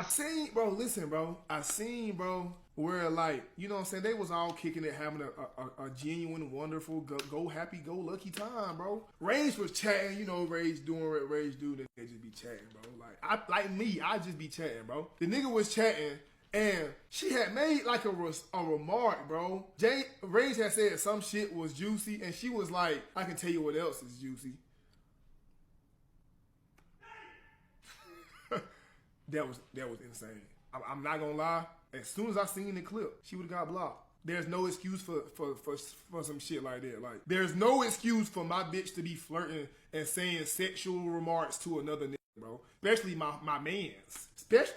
I seen, bro, listen, bro. I seen, bro, where like, you know what I'm saying? They was all kicking it, having a genuine, wonderful, go happy, go lucky time, bro. Rage was chatting, you know, Rage doing what Rage do, then they just be chatting, bro. I just be chatting, bro. The nigga was chatting, and she had made like a remark, bro. Rage had said some shit was juicy, and she was like, I can tell you what else is juicy. That was insane. I'm not gonna lie. As soon as I seen the clip, she would have got blocked. There's no excuse for some shit like that. Like, there's no excuse for my bitch to be flirting and saying sexual remarks to another nigga, bro. Especially my mans.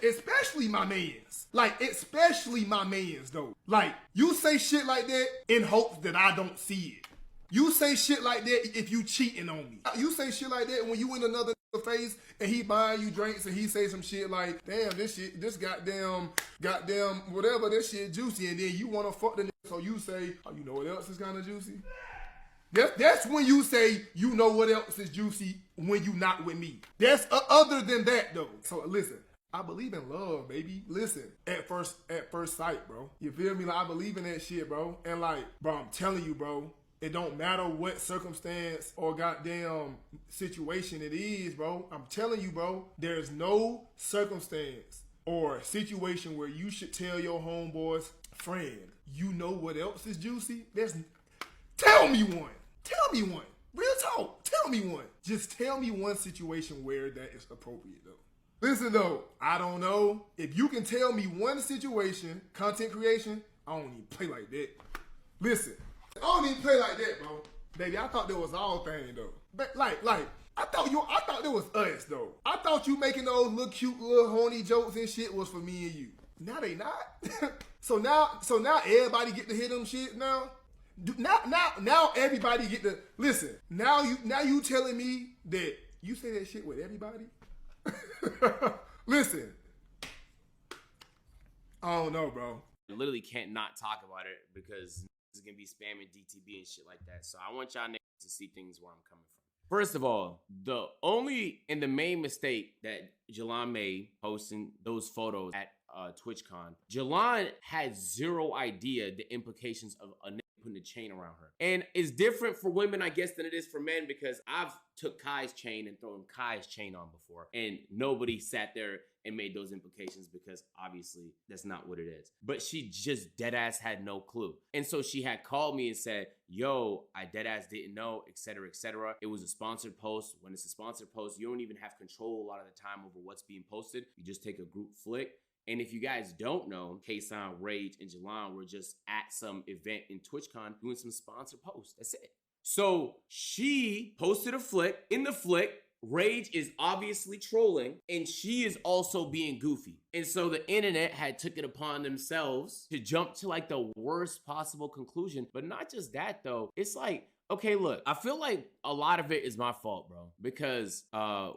Especially my mans. Like, especially my mans, though. Like, you say shit like that in hopes that I don't see it. You say shit like that if you cheating on me. You say shit like that when you in another face and he buying you drinks and he say some shit like, damn, this goddamn whatever, this shit juicy, and then you want to fuck the nigga, so you say, oh, you know what else is kind of juicy? That's when you say, you know what else is juicy when you not with me. That's other than that, though. So listen, I believe in love, baby. Listen, at first sight, bro. You feel me? Like, I believe in that shit, bro. And like, bro, I'm telling you, bro, it don't matter what circumstance or goddamn situation it is, bro. I'm telling you, bro, there's no circumstance or situation where you should tell your homeboys, friend, you know what else is juicy? Tell me one. Tell me one. Real talk. Tell me one. Just tell me one situation where that is appropriate, though. Listen, though, I don't know. If you can tell me one situation, content creation, I don't even play like that. Listen. I don't even play like that, bro. Baby, I thought there was all things, though. But like, I thought there was us, though. I thought you making those little cute little horny jokes and shit was for me and you. Now they not. So now everybody get to hear them shit now. Now everybody get to listen. Now you telling me that you say that shit with everybody? Listen. I don't know, bro. I literally can't not talk about it because is gonna be spamming DTB and shit like that. So I want y'all niggas to see things where I'm coming from. First of all, the only and the main mistake that Jalon made posting those photos at TwitchCon, Jalon had zero idea the implications of a nigga putting a chain around her. And it's different for women, I guess, than it is for men, because I've took Kai's chain and thrown Kai's chain on before, and nobody sat there and made those implications because obviously that's not what it is. But she just deadass had no clue. And so she had called me and said, yo, I deadass didn't know, etc., etc. It was a sponsored post. When it's a sponsored post, you don't even have control a lot of the time over what's being posted. You just take a group flick. And if you guys don't know, Kason, Rage, and Jalon were just at some event in TwitchCon doing some sponsored posts. That's it. So she posted a flick. In the flick, Rage is obviously trolling, and she is also being goofy. And so the internet had took it upon themselves to jump to like the worst possible conclusion. But not just that, though. It's like, okay, look, I feel like a lot of it is my fault, bro, because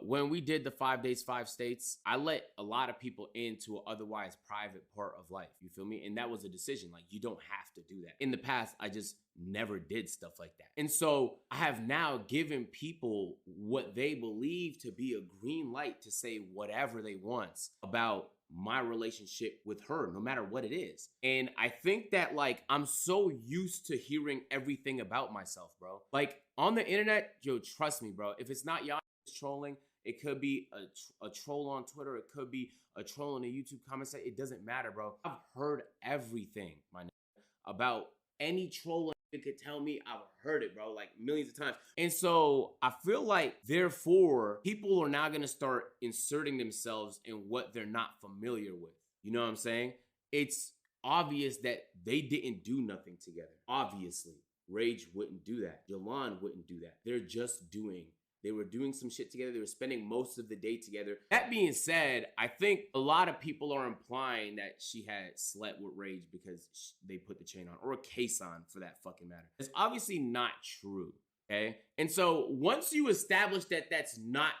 when we did the 5 days, 5 states, I let a lot of people into an otherwise private part of life. You feel me? And that was a decision. Like, you don't have to do that. In the past, I just never did stuff like that. And so I have now given people what they believe to be a green light to say whatever they want about my relationship with her, no matter what it is. And I think that, like, I'm so used to hearing everything about myself, bro. Like, on the internet, yo, trust me, bro, if it's not y'all trolling, it could be a troll on Twitter, it could be a troll in a YouTube comment section, it doesn't matter, bro. I've heard everything, my nigga, about any troll you could tell me. I've heard it, bro, like millions of times. And so I feel like, therefore, people are now gonna start inserting themselves in what they're not familiar with. You know what I'm saying? It's obvious that they didn't do nothing together. Obviously, Rage wouldn't do that. Jalon wouldn't do that. They were doing some shit together. They were spending most of the day together. That being said, I think a lot of people are implying that she had slept with Rage because they put the chain on, or a case on for that fucking matter. It's obviously not true, okay? And so once you establish that that's not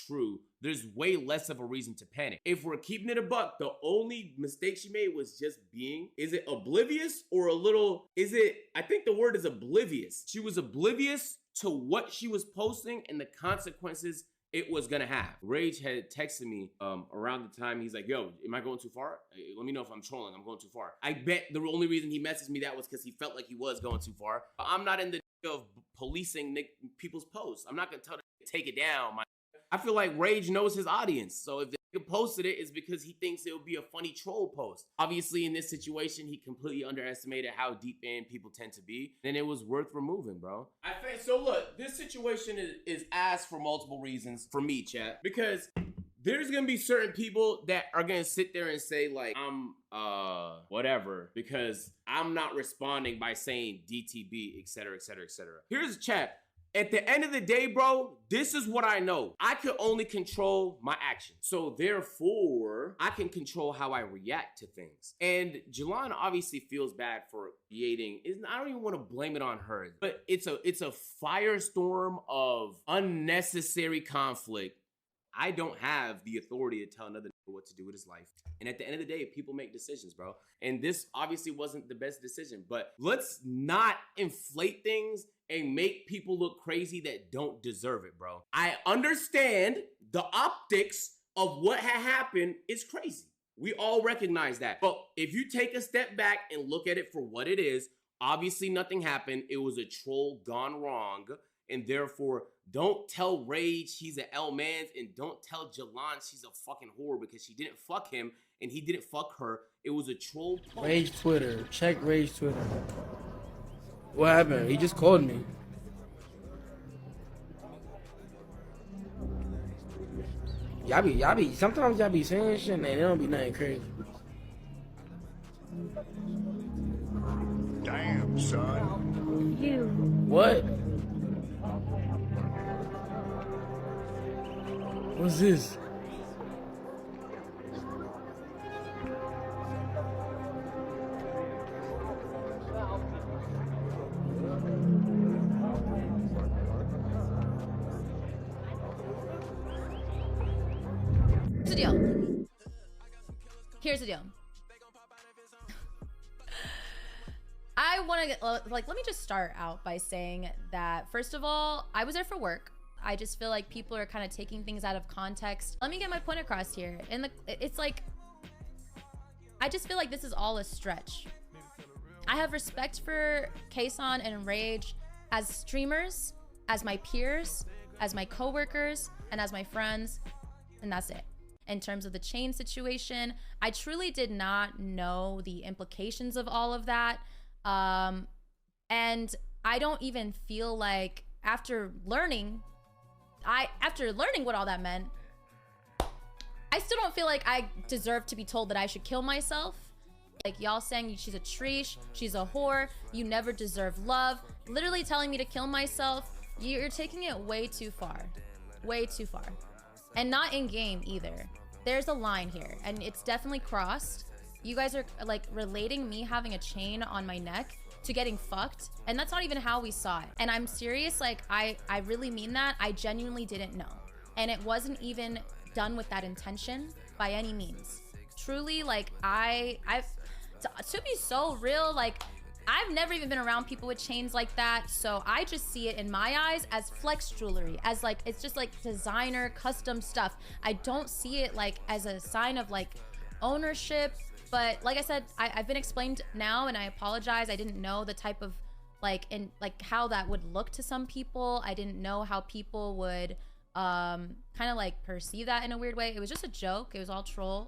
true, there's way less of a reason to panic. If we're keeping it a buck, the only mistake she made was just being, is it oblivious or a little, I think the word is oblivious. She was oblivious to what she was posting and the consequences it was gonna happen. Rage had texted me around the time he's like, yo, am I going too far? Let me know if I'm trolling. I'm going too far. I bet the only reason he messaged me that was because he felt like he was going too far. I'm not in the of policing people's posts. I'm not gonna tell them to take it down. I feel like Rage knows his audience. So if the nigga posted it, it's because he thinks it would be a funny troll post. Obviously, in this situation, he completely underestimated how deep in people tend to be. Then it was worth removing, bro. I think so. Look, this situation is ass for multiple reasons for me, chat. Because there's gonna be certain people that are gonna sit there and say like, I'm whatever, because I'm not responding by saying DTB, etc., etc., etc. Here's chat. At the end of the day, bro, this is what I know. I can only control my actions. So therefore, I can control how I react to things. And Jelon obviously feels bad for creating, I don't even want to blame it on her, but it's a firestorm of unnecessary conflict. I don't have the authority to tell another nigga what to do with his life. And at the end of the day, people make decisions, bro. And this obviously wasn't the best decision, but let's not inflate things and make people look crazy that don't deserve it, bro. I understand the optics of what had happened is crazy. We all recognize that. But if you take a step back and look at it for what it is, obviously nothing happened. It was a troll gone wrong. And therefore, don't tell Rage he's an L-Mans, and don't tell Jelon she's a fucking whore because she didn't fuck him and he didn't fuck her. It was a troll post. Rage Twitter. Check Rage Twitter. What happened? He just called me. Sometimes y'all be saying shit and it don't be nothing crazy. Damn, son. You. What? What's this? Here's the deal. Here's the deal. I want to let me just start out by saying that, first of all, I was there for work. I just feel like people are kind of taking things out of context. Let me get my point across here. And it's like, I just feel like this is all a stretch. I have respect for Kason and Rage as streamers, as my peers, as my coworkers, and as my friends, and that's it. In terms of the chain situation, I truly did not know the implications of all of that. And I don't even feel like after learning what all that meant, I still don't feel like I deserve to be told that I should kill myself. Like y'all saying she's a treesh, she's a whore, you never deserve love, literally telling me to kill myself. You're taking it way too far. Way too far. And not in game either. There's a line here and it's definitely crossed. You guys are like relating me having a chain on my neck to getting fucked, and that's not even how we saw it. And I'm serious, like I really mean that. I genuinely didn't know, and it wasn't even done with that intention by any means. Truly, like I've to be so real, like I've never even been around people with chains like that, so I just see it in my eyes as flex jewelry, as like it's just like designer custom stuff. I don't see it like as a sign of like ownership. But like I said, I've been explained now, and I apologize. I didn't know the type of like how that would look to some people. I didn't know how people would kind of like perceive that in a weird way. It was just a joke. It was all troll.